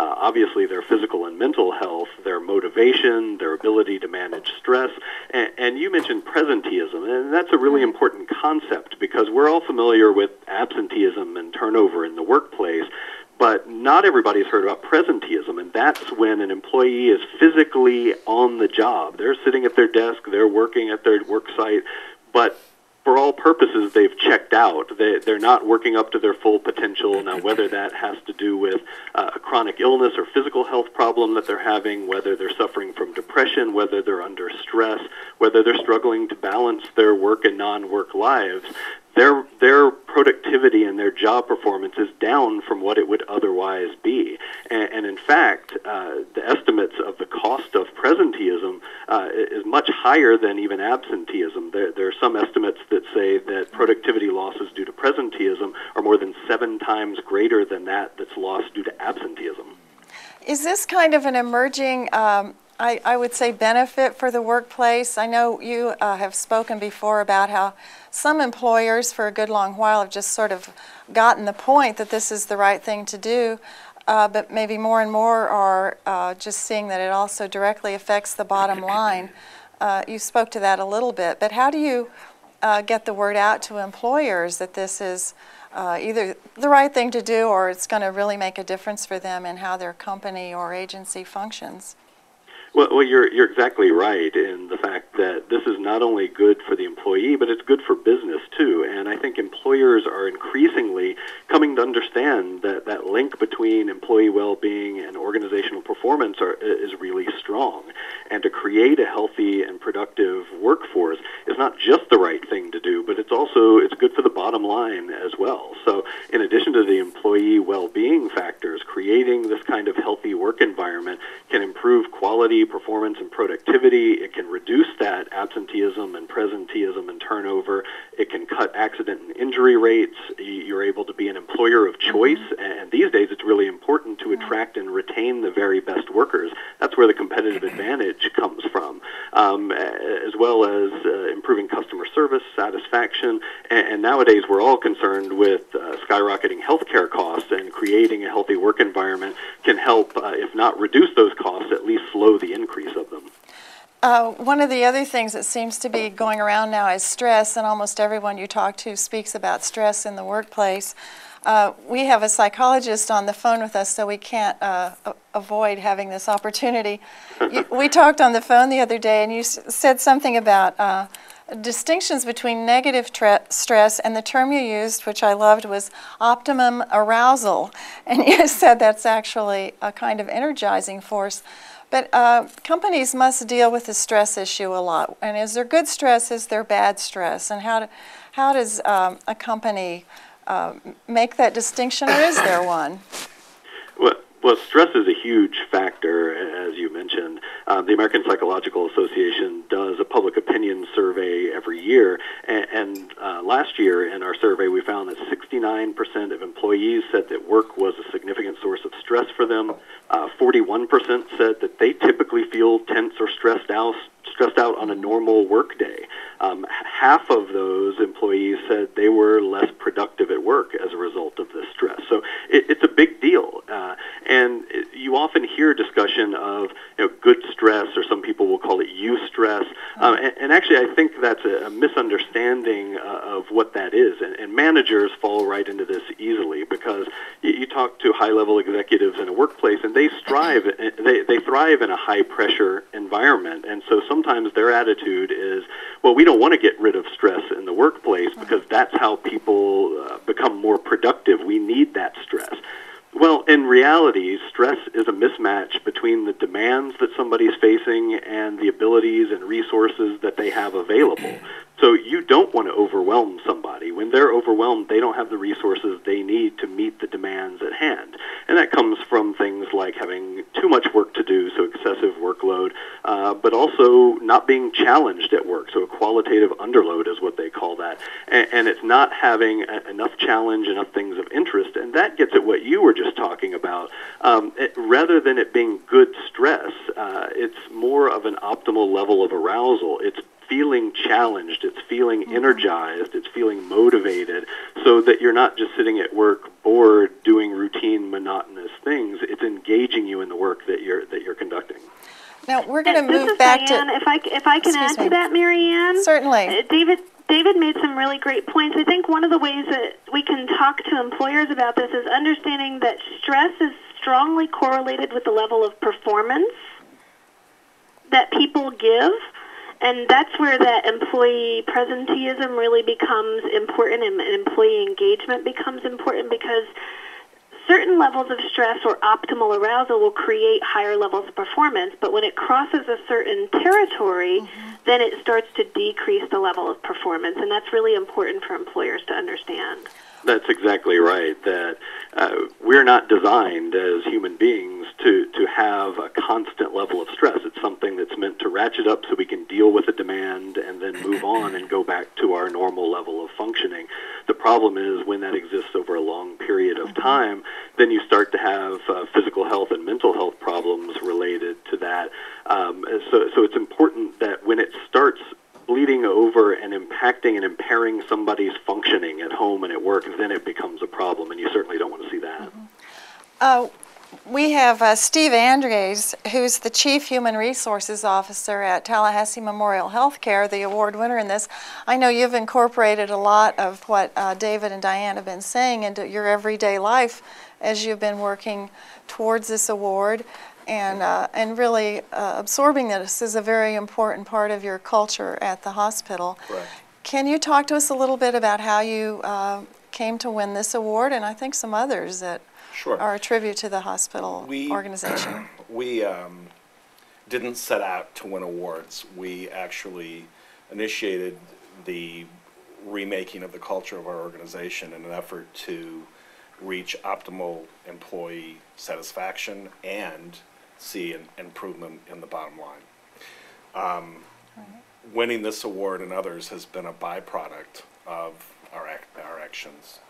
obviously their physical and mental health, their motivation, their ability to manage stress. And you mentioned presenteeism, and that's a really important concept because we're all familiar with absenteeism and turnover in the workplace. But not everybody's heard about presenteeism, and that's when an employee is physically on the job. They're sitting at their desk, they're working at their work site, but for all purposes, they've checked out. They're not working up to their full potential. Now, whether that has to do with a chronic illness or physical health problem that they're having, whether they're suffering from depression, whether they're under stress, whether they're struggling to balance their work and non-work lives, their productivity and their job performance is down from what it would otherwise be. And in fact, the estimates of the cost of presenteeism is much higher than even absenteeism. There are some estimates that say that productivity losses due to presenteeism are more than 7 times greater than that's lost due to absenteeism. Is this kind of an emerging I would say benefit for the workplace? I know you have spoken before about how some employers for a good long while have just sort of gotten the point that this is the right thing to do, but maybe more and more are just seeing that it also directly affects the bottom line. You spoke to that a little bit, but how do you get the word out to employers that this is either the right thing to do or it's going to really make a difference for them in how their company or agency functions? Well, you're exactly right in the fact that this is not only good for the employee, but it's good for business too. And I think employers are increasingly coming to understand that that link between employee well-being and organizational performance is really strong. And to create a healthy and productive workforce is not just the right thing to do, but it's good for the bottom line as well. So in addition to the employee well-being factors, creating this kind of healthy work environment can improve quality, performance, and productivity. It can reduce that absenteeism and presenteeism and turnover. It can cut accident and injury rates. You're able to be an employer of choice, and these days it's really important to attract and retain the very best workers. That's where the competitive advantage comes from, as well as improving customer service, satisfaction, and nowadays we're all concerned with skyrocketing healthcare costs, and creating a healthy work environment can help, if not reduce those costs, at least slow the increase of them. One of the other things that seems to be going around now is stress, and almost everyone you talk to speaks about stress in the workplace. We have a psychologist on the phone with us, so we can't avoid having this opportunity. We talked on the phone the other day, and you said something about distinctions between negative stress, and the term you used, which I loved, was optimum arousal. And you said that's actually a kind of energizing force. But companies must deal with the stress issue a lot. And is there good stress? Is there bad stress? And how does a company make that distinction, or is there one? Well, stress is a huge factor, as you mentioned. The American Psychological Association does a public opinion survey every year, and last year in our survey we found that 69% of employees said that work was a significant source of stress for them. 41% said that they typically feel tense or stressed out on a normal work day. Half of those employees said they were less productive at work as a result of this stress. So it's a big deal. And you often hear discussion of good stress, or some people will call it eustress. And actually, I think that's a misunderstanding of what that is. And managers fall right into this easily, because you talk to high-level executives in a workplace, and they thrive in a high-pressure environment. And so sometimes their attitude is, well, we don't want to get rid of stress in the workplace because that's how people become more productive. We need that stress. Well, in reality, stress is a mismatch between the demands that somebody's facing and the abilities and resources that they have available. So you don't want to overwhelm somebody. When they're overwhelmed, they don't have the resources they need to meet the demands at hand. And that comes from things like having too much work to do, so excessive workload, but also not being challenged at work, so a qualitative underload is what they call that. And it's not having enough challenge, enough things of interest, and that gets at what you were just talking about. Rather than it being good stress, it's more of an optimal level of arousal. It's feeling challenged, it's feeling energized, it's feeling motivated, so that you're not just sitting at work bored doing routine, monotonous things. It's engaging you in the work that you're conducting. Now we're going to move back Diane, to. If I can add to that, Mary Ann. Certainly. David made some really great points. I think one of the ways that we can talk to employers about this is understanding that stress is strongly correlated with the level of performance that people give, and that's where that employee presenteeism really becomes important, and employee engagement becomes important, because certain levels of stress or optimal arousal will create higher levels of performance, but when it crosses a certain territory, then it starts to decrease the level of performance, and that's really important for employers to understand. That's exactly right, that we're not designed as human beings to have a constant level of stress. It's something that's meant to ratchet up so we can deal with the demand and then move on and go back to our normal level of functioning. The problem is when that exists over a long period of time, then you start to have physical health and mental health problems related to that. So it's important that when it starts bleeding over and impacting and impairing somebody's functioning at home and at work, then it becomes a problem, and you certainly don't want to see that. We have Steve Andres, who's the Chief Human Resources Officer at Tallahassee Memorial Healthcare, the award winner in this. I know you've incorporated a lot of what David and Diane have been saying into your everyday life as you've been working towards this award, and really absorbing that this is a very important part of your culture at the hospital. Right. Can you talk to us a little bit about how you came to win this award, and I think some others that are a tribute to the hospital organization? We didn't set out to win awards. We actually initiated the remaking of the culture of our organization in an effort to reach optimal employee satisfaction and see an improvement in the bottom line. Winning this award and others has been a byproduct of our actions.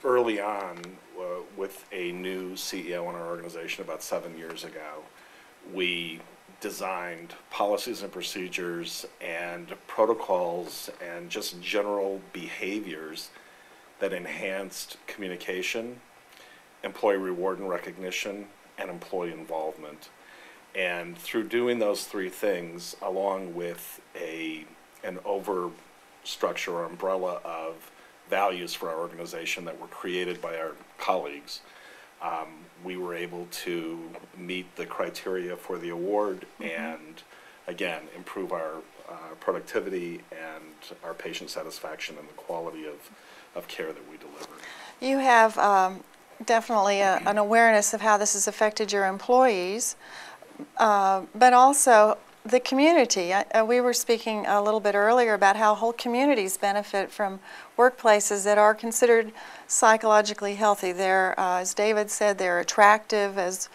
Early on, with a new CEO in our organization about 7 years ago, we designed policies and procedures and protocols and just general behaviors that enhanced communication, employee reward and recognition, and employee involvement. And through doing those three things, along with an overstructure or umbrella of values for our organization that were created by our colleagues, we were able to meet the criteria for the award and, again, improve our productivity and our patient satisfaction and the quality of care that we deliver. You have definitely an awareness of how this has affected your employees, but also the community. We were speaking a little bit earlier about how whole communities benefit from workplaces that are considered psychologically healthy. They're, as David said, they're attractive as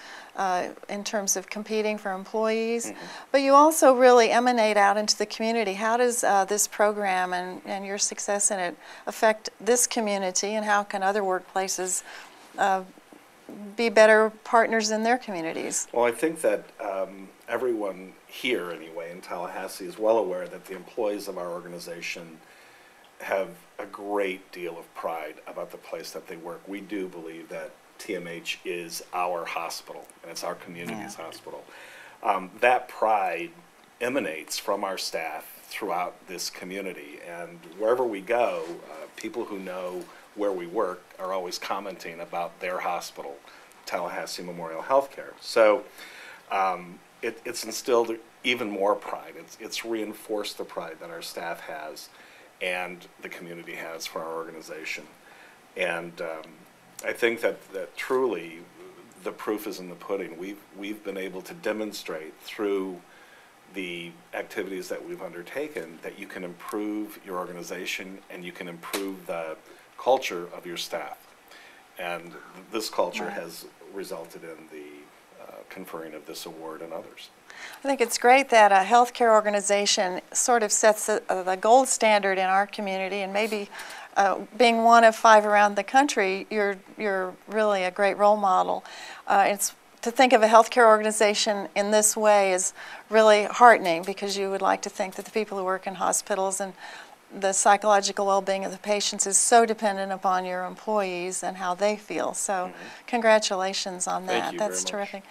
in terms of competing for employees, but you also really emanate out into the community. How does this program and your success in it affect this community, and how can other workplaces be better partners in their communities? Well, I think that everyone here, anyway, in Tallahassee is well aware that the employees of our organization have a great deal of pride about the place that they work. We do believe that TMH is our hospital, and it's our community's hospital. That pride emanates from our staff throughout this community, and wherever we go, people who know where we work are always commenting about their hospital, Tallahassee Memorial Healthcare. So it's instilled even more pride. It's reinforced the pride that our staff has and the community has for our organization. And I think that truly the proof is in the pudding. We've been able to demonstrate through the activities that we've undertaken that you can improve your organization and you can improve the culture of your staff. And this culture has resulted in the conferring of this award and others. I think it's great that a healthcare organization sort of sets the gold standard in our community, and maybe being one of 5 around the country, you're really a great role model. It's to think of a healthcare organization in this way is really heartening, because you would like to think that the people who work in hospitals and the psychological well-being of the patients is so dependent upon your employees and how they feel. So congratulations on that. Thank you very That's much. terrific.